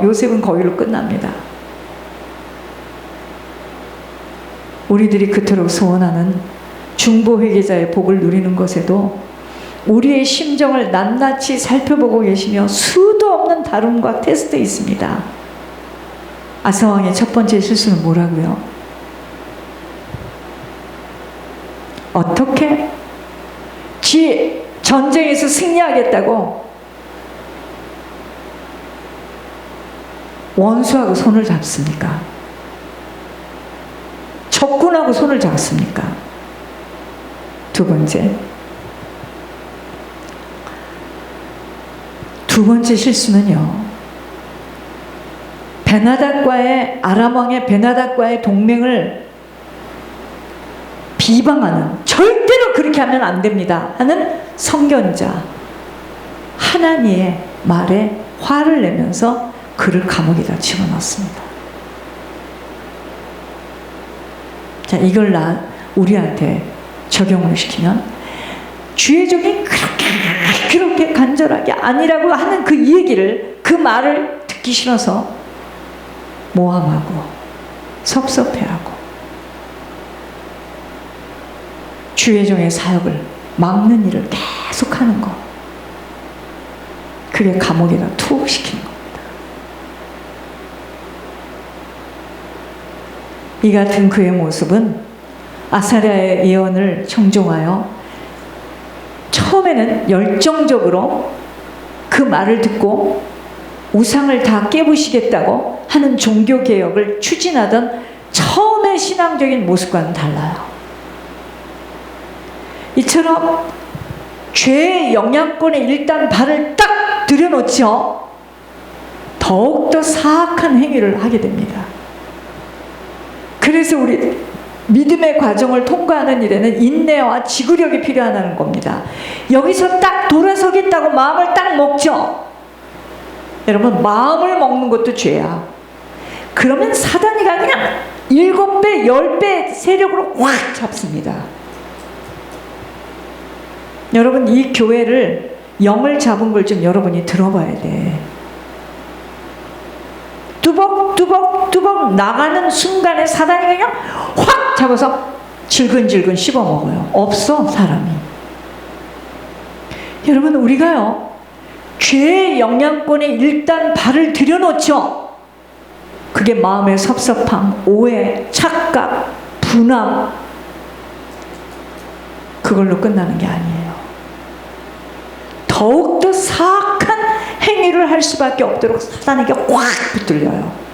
요셉은 거기로 끝납니다. 우리들이 그토록 소원하는 중보회개자의 복을 누리는 것에도 우리의 심정을 낱낱이 살펴보고 계시며 수도 없는 다룸과 테스트에 있습니다. 아사왕의 첫 번째 실수는 뭐라고요? 어떻게 전쟁에서 승리하겠다고 원수하고 손을 잡습니까? 적군하고 손을 잡습니까? 두 번째 실수는요, 아람왕의 베나닷과의 동맹을 비방하는, 절대로 그렇게 하면 안 됩니다 하는 선견자 하나니의 말에 화를 내면서 그를 감옥에다 집어넣습니다. 자, 이걸 우리한테 적용을 시키면 주의 종이 그렇게 간절하게 아니라고 하는 그 얘기를, 그 말을 듣기 싫어서 모함하고 섭섭해하고 주의 종의 사역을 막는 일을 계속하는 거, 그게 감옥에다 투옥시키는 겁니다. 이 같은 그의 모습은 아사랴의 예언을 청종하여 처음에는 열정적으로 그 말을 듣고 우상을 다 깨부시겠다고 하는 종교개혁을 추진하던 처음의 신앙적인 모습과는 달라요. 이처럼 죄의 영향권에 일단 발을 딱 들여놓죠. 더욱더 사악한 행위를 하게 됩니다. 그래서 우리 믿음의 과정을 통과하는 일에는 인내와 지구력이 필요하다는 겁니다. 여기서 딱 돌아서겠다고 마음을 딱 먹죠. 여러분, 마음을 먹는 것도 죄야. 그러면 사단이가 그냥 7배, 10배 세력으로 확 잡습니다. 여러분, 이 교회를 영을 잡은 걸 좀 여러분이 들어봐야 돼. 뚜벅뚜벅 나가는 순간에 사단이 그냥 확 잡아서 질근질근 씹어먹어요. 없어, 사람이. 여러분, 우리가요, 죄의 영향권에 일단 발을 들여놓죠. 그게 마음의 섭섭함, 오해, 착각, 분함, 그걸로 끝나는 게 아니에요. 더욱더 사악한 행위를 할 수밖에 없도록 사단에게 꽉 붙들려요.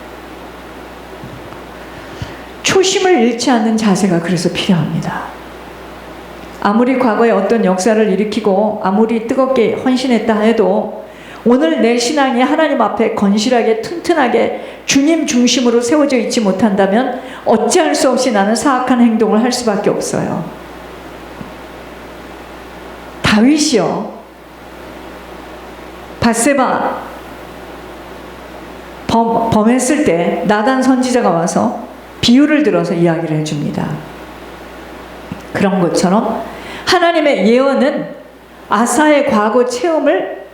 초심을 잃지 않는 자세가 그래서 필요합니다. 아무리 과거에 어떤 역사를 일으키고 아무리 뜨겁게 헌신했다 해도 오늘 내 신앙이 하나님 앞에 건실하게 튼튼하게 주님 중심으로 세워져 있지 못한다면 어찌할 수 없이 나는 사악한 행동을 할 수밖에 없어요. 다윗이요, 밧세바 범했을 때 나단 선지자가 와서 비유를 들어서 이야기를 해줍니다. 그런 것처럼 하나님의 예언은 아사의 과거 체험을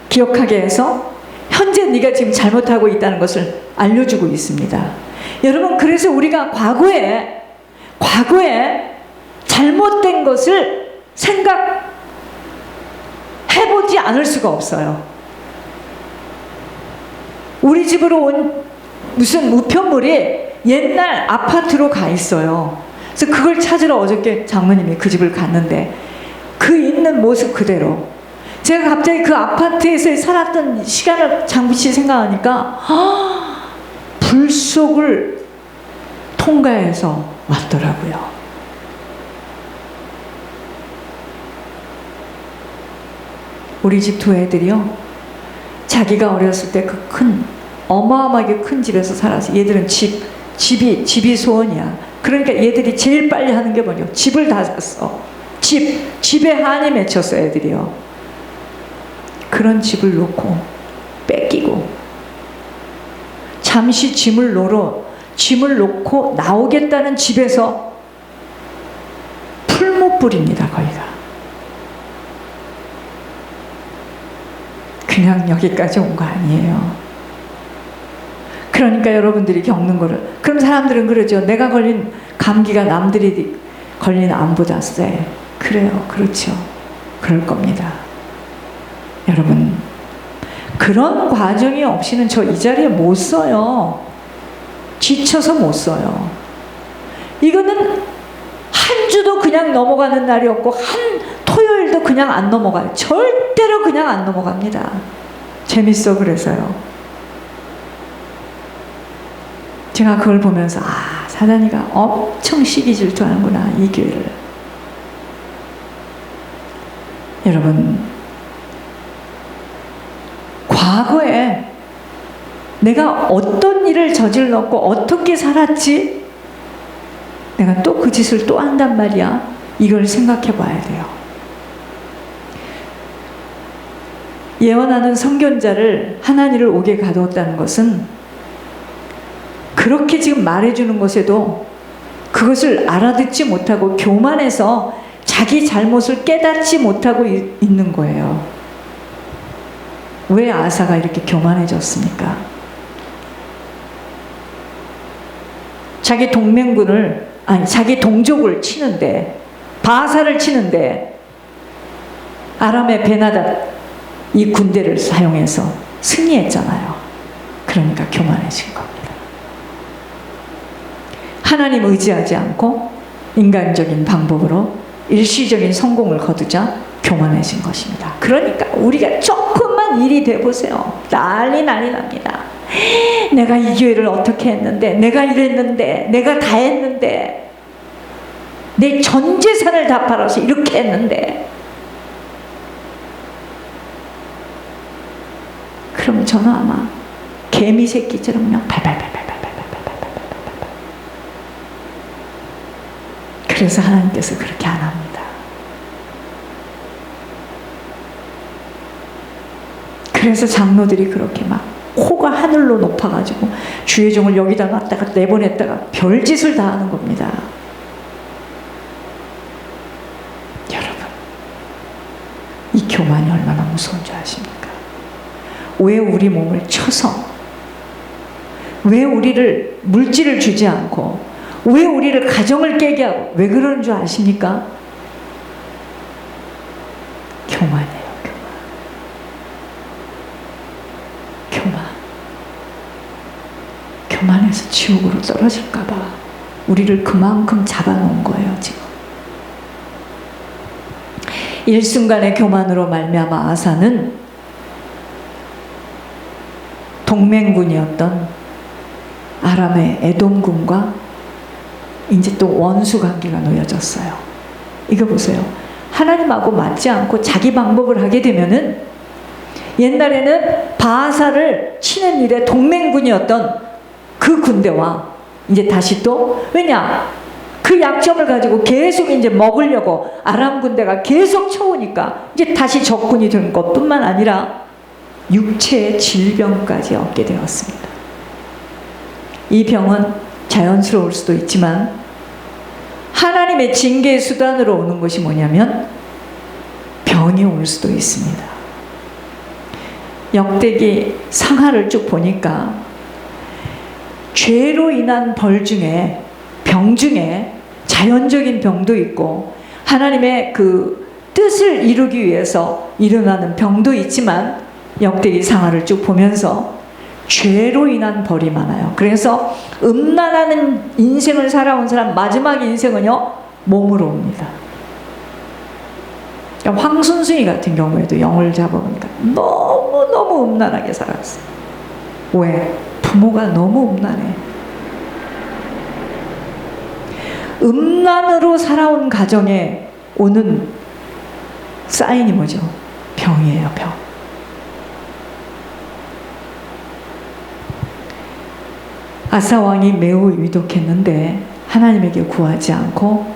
기억하게 해서 현재 네가 지금 잘못하고 있다는 것을 알려주고 있습니다. 여러분, 그래서 우리가 과거에 잘못된 것을 생각해보지 않을 수가 없어요. 우리 집으로 온 무슨 우편물이 옛날 아파트로 가 있어요. 그래서 그걸 찾으러 어저께 장모님이 그 집을 갔는데 그 있는 모습 그대로, 제가 갑자기 그 아파트에서 살았던 시간을 잠시 생각하니까 불 속을 통과해서 왔더라고요. 우리 집 두 애들이요, 자기가 어렸을 때 그 어마어마하게 큰 집에서 살아서, 얘들은 집이 소원이야. 그러니까 얘들이 제일 빨리 하는 게 뭐냐, 집을 다 샀어. 집에 한이 맺혔어, 애들이요. 그런 집을 놓고 뺏기고 잠시 짐을 놓고 나오겠다는 집에서 풀무불입니다, 거기가. 그냥 여기까지 온 거 아니에요. 그러니까 여러분들이 겪는 거를, 그럼 사람들은 그러죠. 내가 걸린 감기가 남들이 걸린 암보다 세. 그래요. 그렇죠. 그럴 겁니다. 여러분, 그런 과정이 없이는 저 이 자리에 못 서요. 지쳐서 못 서요. 이거는 한 주도 그냥 넘어가는 날이 없고 한 토요일도 그냥 안 넘어가요. 절대로 그냥 안 넘어갑니다. 재밌어. 그래서요. 제가 그걸 보면서 사단이가 엄청 시기 질투하는구나, 이 교회를. 여러분, 과거에 내가 어떤 일을 저질렀고 어떻게 살았지? 내가 또 그 짓을 또 한단 말이야. 이걸 생각해 봐야 돼요. 예언하는 선견자를 하나님을 옥에 가두었다는 것은 그렇게 지금 말해주는 것에도 그것을 알아듣지 못하고 교만해서 자기 잘못을 깨닫지 못하고 있는 거예요. 왜 아사가 이렇게 교만해졌습니까? 자기 동맹군을, 자기 동족을 치는데, 바사를 치는데 아람의 베나닷 이 군대를 사용해서 승리했잖아요. 그러니까 교만해진 겁니다. 하나님 의지하지 않고 인간적인 방법으로 일시적인 성공을 거두자 교만해진 것입니다. 그러니까 우리가 조금만 일이 돼보세요. 난리 납니다. 내가 이 교회를 어떻게 했는데, 내가 이랬는데, 내가 다 했는데, 내 전 재산을 다 팔아서 이렇게 했는데. 그럼 저는 아마 개미 새끼처럼 그냥 발발발발발발발발발발. 그래서 하나님께서 그렇게 안 합니다. 그래서 장로들이 그렇게 막 코가 하늘로 높아가지고 주의 종을 여기다 놨다가 내보냈다가 별짓을 다 하는 겁니다. 여러분, 이 교만이 얼마나 무서운 줄 아십니까? 왜 우리 몸을 쳐서, 왜 우리를 물질을 주지 않고, 왜 우리를 가정을 깨게 하고, 왜 그러는 줄 아십니까? 교만이에요. 교만해서 지옥으로 떨어질까봐 우리를 그만큼 잡아놓은 거예요. 지금 일순간의 교만으로 말미암아 아사는 동맹군이었던 아람의 에돔군과 이제 또 원수 관계가 놓여졌어요. 이거 보세요. 하나님하고 맞지 않고 자기 방법을 하게 되면은, 옛날에는 바하사를 치는 일에 동맹군이었던 그 군대와 이제 다시 또, 왜냐? 그 약점을 가지고 계속 이제 먹으려고 아람 군대가 계속 쳐오니까 이제 다시 적군이 된 것뿐만 아니라 육체의 질병까지 얻게 되었습니다. 이 병은 자연스러울 수도 있지만 하나님의 징계의 수단으로 오는 것이 뭐냐면 병이 올 수도 있습니다. 역대기 상하를 쭉 보니까 죄로 인한 벌 중에, 병 중에 자연적인 병도 있고 하나님의 그 뜻을 이루기 위해서 일어나는 병도 있지만, 역대기 상하를 쭉 보면서 죄로 인한 벌이 많아요. 그래서 음란하는 인생을 살아온 사람 마지막 인생은요, 몸으로 옵니다. 황순승이 같은 경우에도 영을 잡아보니까 너무 음란하게 살았어요. 왜? 부모가 너무 음란해. 음란으로 살아온 가정에 오는 사인이 뭐죠? 병이에요, 병. 아사 왕이 매우 위독했는데 하나님에게 구하지 않고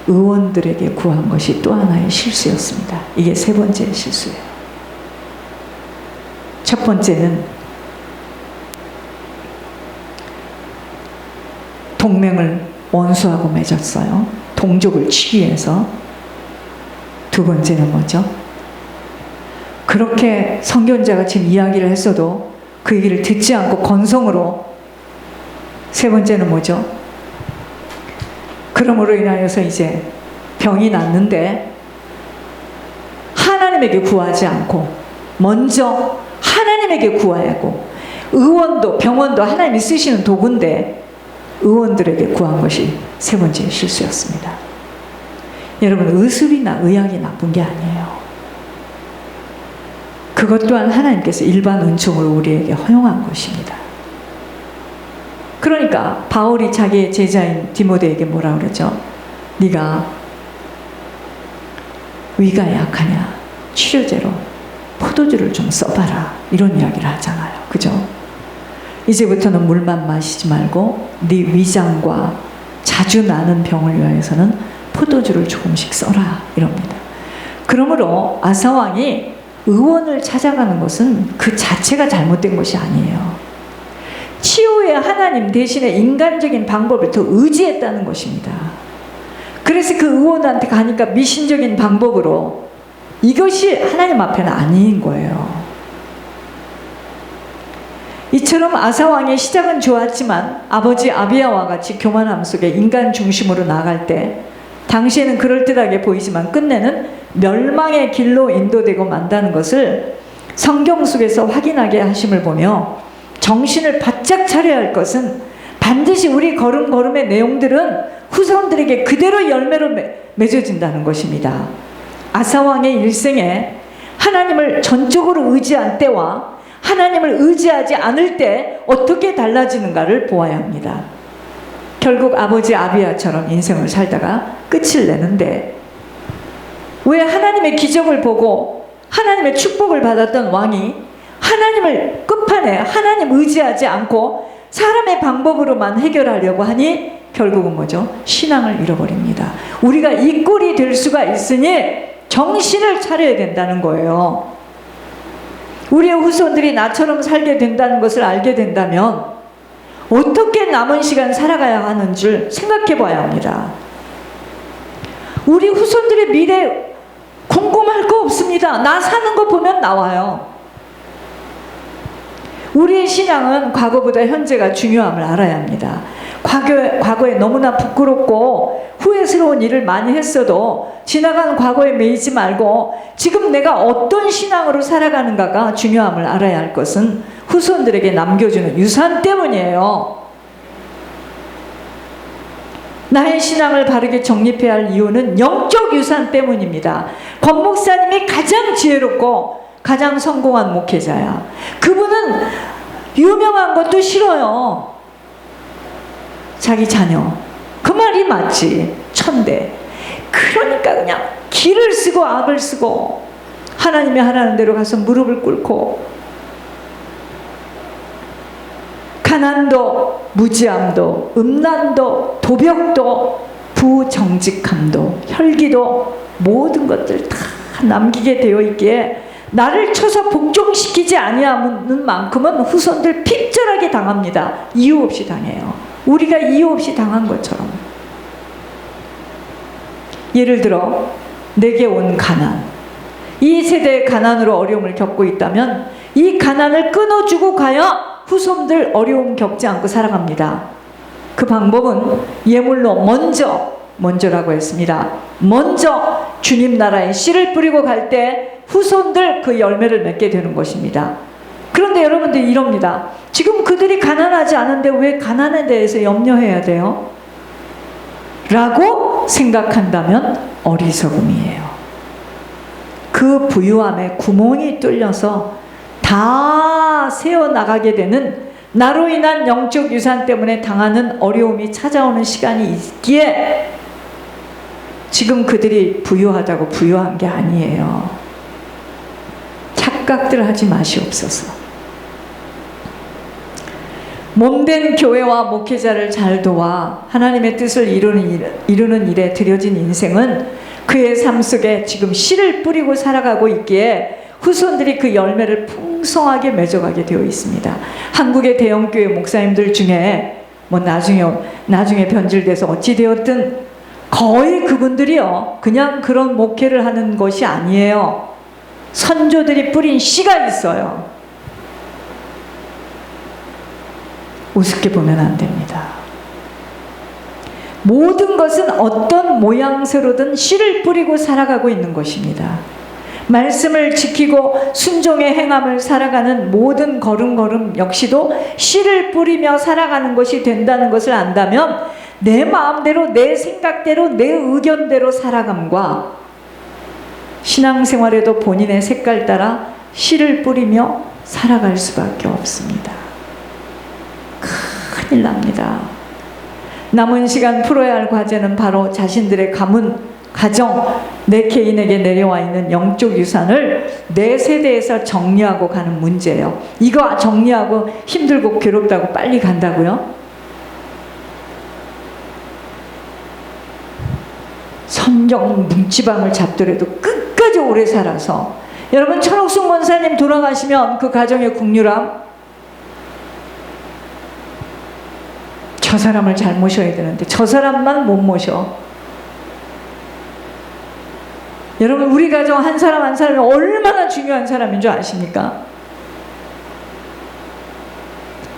의원들에게 구한 것이 또 하나의 실수였습니다. 이게 세 번째 실수예요. 첫 번째는 동맹을 원수하고 맺었어요. 동족을 치기 위해서. 두 번째는 뭐죠? 그렇게 선견자가 지금 이야기를 했어도 그 얘기를 듣지 않고 건성으로 세 번째는 뭐죠? 그러므로 인하여서 이제 병이 났는데 하나님에게 구하지 않고 먼저 하나님에게 구하고, 의원도 병원도 하나님이 쓰시는 도구인데 의원들에게 구한 것이 세 번째 실수였습니다. 여러분, 의술이나 의학이 나쁜 게 아니에요. 그것 또한 하나님께서 일반 은총으로 우리에게 허용한 것입니다. 그러니까 바울이 자기의 제자인 디모데에게 뭐라 그러죠? 네가 위가 약하냐? 치료제로 포도주를 좀 써봐라. 이런 이야기를 하잖아요. 그죠? 이제부터는 물만 마시지 말고 네 위장과 자주 나는 병을 위하여서는 포도주를 조금씩 써라. 이럽니다. 그러므로 아사왕이 의원을 찾아가는 것은 그 자체가 잘못된 것이 아니에요. 치유의 하나님 대신에 인간적인 방법을 더 의지했다는 것입니다. 그래서 그 의원한테 가니까 미신적인 방법으로, 이것이 하나님 앞에는 아닌 거예요. 이처럼 아사왕의 시작은 좋았지만 아버지 아비야와 같이 교만함 속에 인간 중심으로 나아갈 때 당시에는 그럴듯하게 보이지만 끝내는 멸망의 길로 인도되고 만다는 것을 성경 속에서 확인하게 하심을 보며, 정신을 바짝 차려야 할 것은 반드시 우리 걸음걸음의 내용들은 후손들에게 그대로 열매로 맺어진다는 것입니다. 아사왕의 일생에 하나님을 전적으로 의지한 때와 하나님을 의지하지 않을 때 어떻게 달라지는가를 보아야 합니다. 결국 아버지 아비야처럼 인생을 살다가 끝을 내는데, 왜 하나님의 기적을 보고 하나님의 축복을 받았던 왕이 하나님을 끝판에 하나님 의지하지 않고 사람의 방법으로만 해결하려고 하니 결국은 뭐죠? 신앙을 잃어버립니다. 우리가 이 꼴이 될 수가 있으니 정신을 차려야 된다는 거예요. 우리의 후손들이 나처럼 살게 된다는 것을 알게 된다면 어떻게 남은 시간 살아가야 하는 줄 생각해 봐야 합니다. 우리 후손들의 미래 궁금할 거 없습니다. 나 사는 거 보면 나와요. 우리의 신앙은 과거보다 현재가 중요함을 알아야 합니다. 과거에 너무나 부끄럽고 후회스러운 일을 많이 했어도 지나간 과거에 매이지 말고 지금 내가 어떤 신앙으로 살아가는가가 중요함을 알아야 할 것은 후손들에게 남겨주는 유산 때문이에요. 나의 신앙을 바르게 정립해야 할 이유는 영적 유산 때문입니다. 권 목사님이 가장 지혜롭고 가장 성공한 목회자야. 그분은 유명한 것도 싫어요. 자기 자녀. 그 말이 맞지. 천대. 그러니까 그냥 기를 쓰고 악을 쓰고 하나님이 하라는 대로 가서 무릎을 꿇고, 가난도 무지함도 음란도 도벽도 부정직함도 혈기도 모든 것들 다 남기게 되어 있기에 나를 쳐서 복종시키지 아니하는 만큼은 후손들 핍절하게 당합니다. 이유 없이 당해요. 우리가 이유 없이 당한 것처럼. 예를 들어 내게 온 가난, 이 세대의 가난으로 어려움을 겪고 있다면 이 가난을 끊어주고 가야 후손들 어려움 겪지 않고 살아갑니다. 그 방법은 예물로 먼저라고 했습니다. 먼저 주님 나라에 씨를 뿌리고 갈 때 후손들 그 열매를 맺게 되는 것입니다. 그런데 여러분들 이럽니다. 지금 그들이 가난하지 않은데 왜 가난에 대해서 염려해야 돼요? 라고 생각한다면 어리석음이에요. 그 부유함에 구멍이 뚫려서 다 새어나가게 되는, 나로 인한 영적 유산 때문에 당하는 어려움이 찾아오는 시간이 있기에 지금 그들이 부유하다고 부유한 게 아니에요. 착각들 하지 마시옵소서. 몸된 교회와 목회자를 잘 도와 하나님의 뜻을 이루는 일에 들여진 인생은 그의 삶 속에 지금 씨를 뿌리고 살아가고 있기에 후손들이 그 열매를 풍성하게 맺어가게 되어 있습니다. 한국의 대형교회 목사님들 중에 뭐 나중에 변질돼서 어찌 되었든 거의 그분들이요, 그냥 그런 목회를 하는 것이 아니에요. 선조들이 뿌린 씨가 있어요. 우습게 보면 안 됩니다. 모든 것은 어떤 모양새로든 씨를 뿌리고 살아가고 있는 것입니다. 말씀을 지키고 순종의 행함을 살아가는 모든 걸음걸음 역시도 씨를 뿌리며 살아가는 것이 된다는 것을 안다면 내 마음대로, 내 생각대로, 내 의견대로 살아감과 신앙생활에도 본인의 색깔 따라 씨를 뿌리며 살아갈 수밖에 없습니다. 큰일 납니다. 남은 시간 풀어야 할 과제는 바로 자신들의 가문, 가정, 내 개인에게 내려와 있는 영적 유산을 내 세대에서 정리하고 가는 문제예요. 이거 정리하고 힘들고 괴롭다고 빨리 간다고요? 성경 뭉치방을 잡더라도 끝까지 오래 살아서, 여러분 천옥순 권사님 돌아가시면 그 가정의 국률함, 저 사람을 잘 모셔야 되는데 저 사람만 못 모셔. 여러분 우리 가정 한 사람 한 사람이 얼마나 중요한 사람인 줄 아십니까?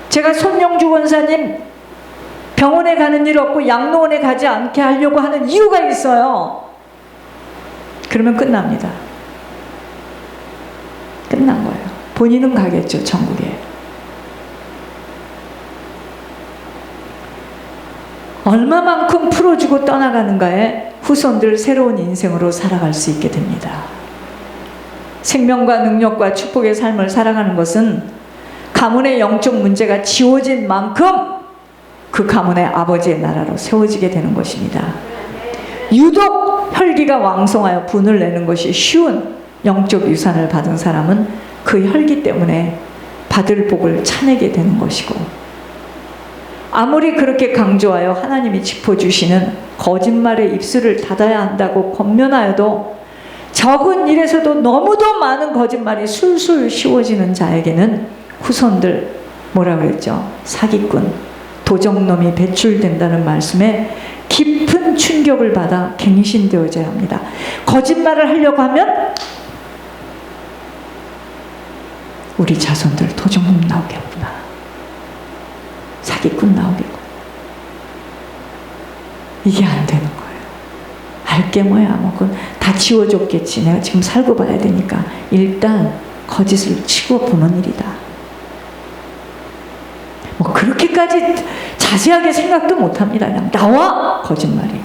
제가 손영주 권사님 병원에 가는 일 없고 양로원에 가지 않게 하려고 하는 이유가 있어요. 그러면 끝납니다. 끝난 거예요. 본인은 가겠죠, 천국에. 얼마만큼 풀어주고 떠나가는가에 후손들 새로운 인생으로 살아갈 수 있게 됩니다. 생명과 능력과 축복의 삶을 살아가는 것은 가문의 영적 문제가 지워진 만큼 그 가문의 아버지의 나라로 세워지게 되는 것입니다. 유독 혈기가 왕성하여 분을 내는 것이 쉬운 영적 유산을 받은 사람은 그 혈기 때문에 받을 복을 차내게 되는 것이고, 아무리 그렇게 강조하여 하나님이 짚어주시는 거짓말의 입술을 닫아야 한다고 권면하여도 적은 일에서도 너무도 많은 거짓말이 술술 씌워지는 자에게는 후손들 뭐라 그랬죠? 사기꾼, 도적놈이 배출된다는 말씀에 깊은 충격을 받아 갱신되어져야 합니다. 거짓말을 하려고 하면 우리 자손들 도적놈 나오겠구나, 사기꾼 나오겠구나. 이게 안 되는 거예요. 알게 뭐야, 뭐 그건 다 지워줬겠지. 내가 지금 살고 봐야 되니까 일단 거짓을 치고 보는 일이다. 뭐 그렇게까지 자세하게 생각도 못합니다. 그냥 나와 거짓말이.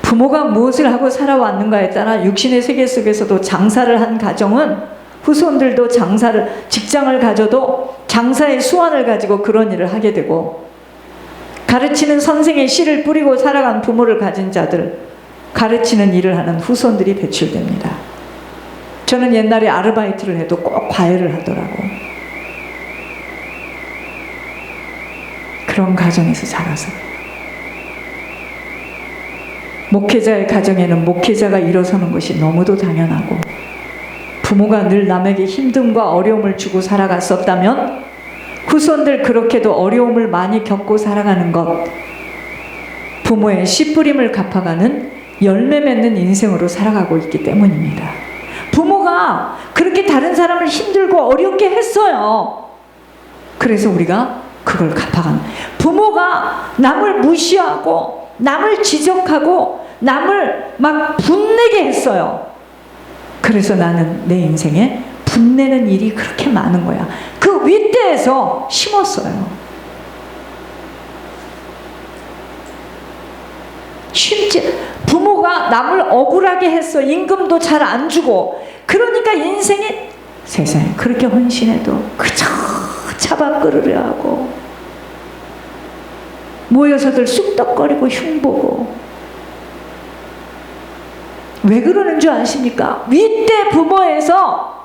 부모가 무엇을 하고 살아왔는가에 따라 육신의 세계 속에서도 장사를 한 가정은 후손들도 직장을 가져도 장사의 수완을 가지고 그런 일을 하게 되고, 가르치는 선생의 씨를 뿌리고 살아간 부모를 가진 자들, 가르치는 일을 하는 후손들이 배출됩니다. 저는 옛날에 아르바이트를 해도 꼭 과외를 하더라고. 그런 가정에서 자라서. 목회자의 가정에는 목회자가 일어서는 것이 너무도 당연하고, 부모가 늘 남에게 힘듦과 어려움을 주고 살아갔었다면 후손들 그렇게도 어려움을 많이 겪고 살아가는 것, 부모의 씨뿌림을 갚아가는 열매 맺는 인생으로 살아가고 있기 때문입니다. 부모가 그렇게 다른 사람을 힘들고 어렵게 했어요. 그래서 우리가 그걸 갚아가는, 부모가 남을 무시하고 남을 지적하고 남을 막 분내게 했어요. 그래서 나는 내 인생에 분내는 일이 그렇게 많은 거야. 그 윗대에서 심었어요. 심지 부모가 남을 억울하게 했어. 임금도 잘 안 주고. 그러니까 인생이, 세상에 그렇게 헌신해도 그저 차밥그르려 하고 모여서들 쑥덕거리고 흉보고. 왜 그러는 줄 아십니까? 윗대 부모에서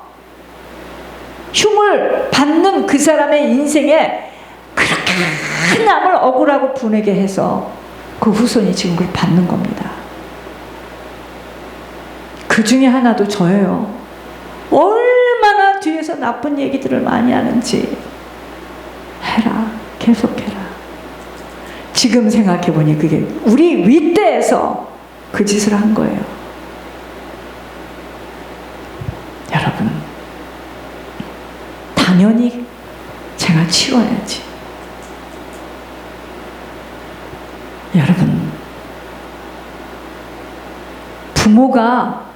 흉을 받는 그 사람의 인생에 그렇게 남을 억울하고 분하게 해서 그 후손이 지금 그걸 받는 겁니다. 그 중에 하나도 저예요. 얼마나 뒤에서 나쁜 얘기들을 많이 하는지. 해라, 계속해라. 지금 생각해보니 그게 우리 윗대에서 그 짓을 한 거예요. 여러분, 당연히 제가 치러야지. 부모가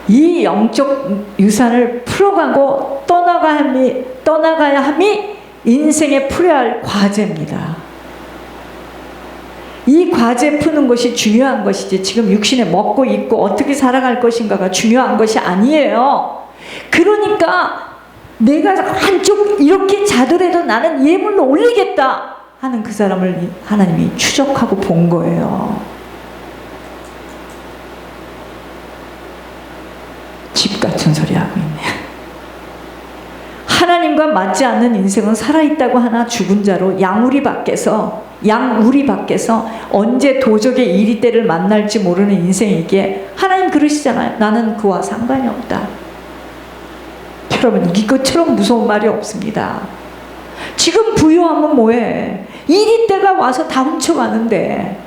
이 영적 유산을 풀어가고 떠나가야 함이 인생에 풀어야 할 과제입니다. 이 과제 푸는 것이 중요한 것이지 지금 육신에 먹고 입고 어떻게 살아갈 것인가가 중요한 것이 아니에요. 그러니까 내가 한쪽 이렇게 자더라도 나는 예물로 올리겠다 하는 그 사람을 하나님이 추적하고 본 거예요. 집 같은 소리 하고 있네. 하나님과 맞지 않는 인생은 살아있다고 하나 죽은 자로 양우리 밖에서 언제 도적의 이리때를 만날지 모르는 인생이기에 하나님 그러시잖아요. 나는 그와 상관이 없다. 여러분, 이것처럼 무서운 말이 없습니다. 지금 부유하면 뭐해? 이리때가 와서 다 훔쳐가는데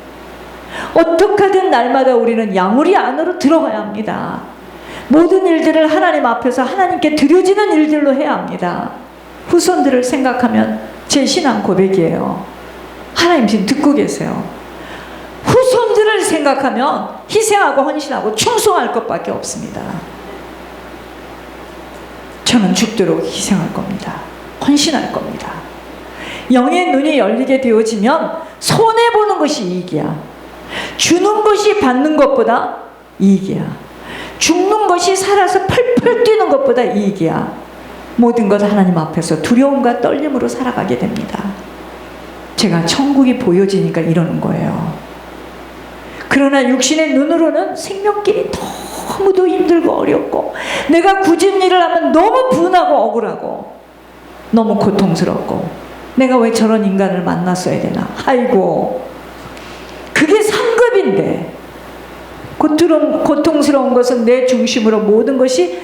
어떻게 하든 날마다 우리는 양우리 안으로 들어가야 합니다. 모든 일들을 하나님 앞에서 하나님께 드려지는 일들로 해야 합니다. 후손들을 생각하면 제 신앙 고백이에요. 하나님 지금 듣고 계세요. 후손들을 생각하면 희생하고 헌신하고 충성할 것밖에 없습니다. 저는 죽도록 희생할 겁니다. 헌신할 겁니다. 영의 눈이 열리게 되어지면 손해보는 것이 이익이야. 주는 것이 받는 것보다 이익이야. 죽는 것이 살아서 펄펄 뛰는 것보다 이익이야. 모든 것 하나님 앞에서 두려움과 떨림으로 살아가게 됩니다. 제가 천국이 보여지니까 이러는 거예요. 그러나 육신의 눈으로는 생명길이 너무도 힘들고 어렵고 내가 굳은 일을 하면 너무 분하고 억울하고 너무 고통스럽고 내가 왜 저런 인간을 만났어야 되나. 아이고, 그게 상급인데 고통스러운 것은 내 중심으로 모든 것이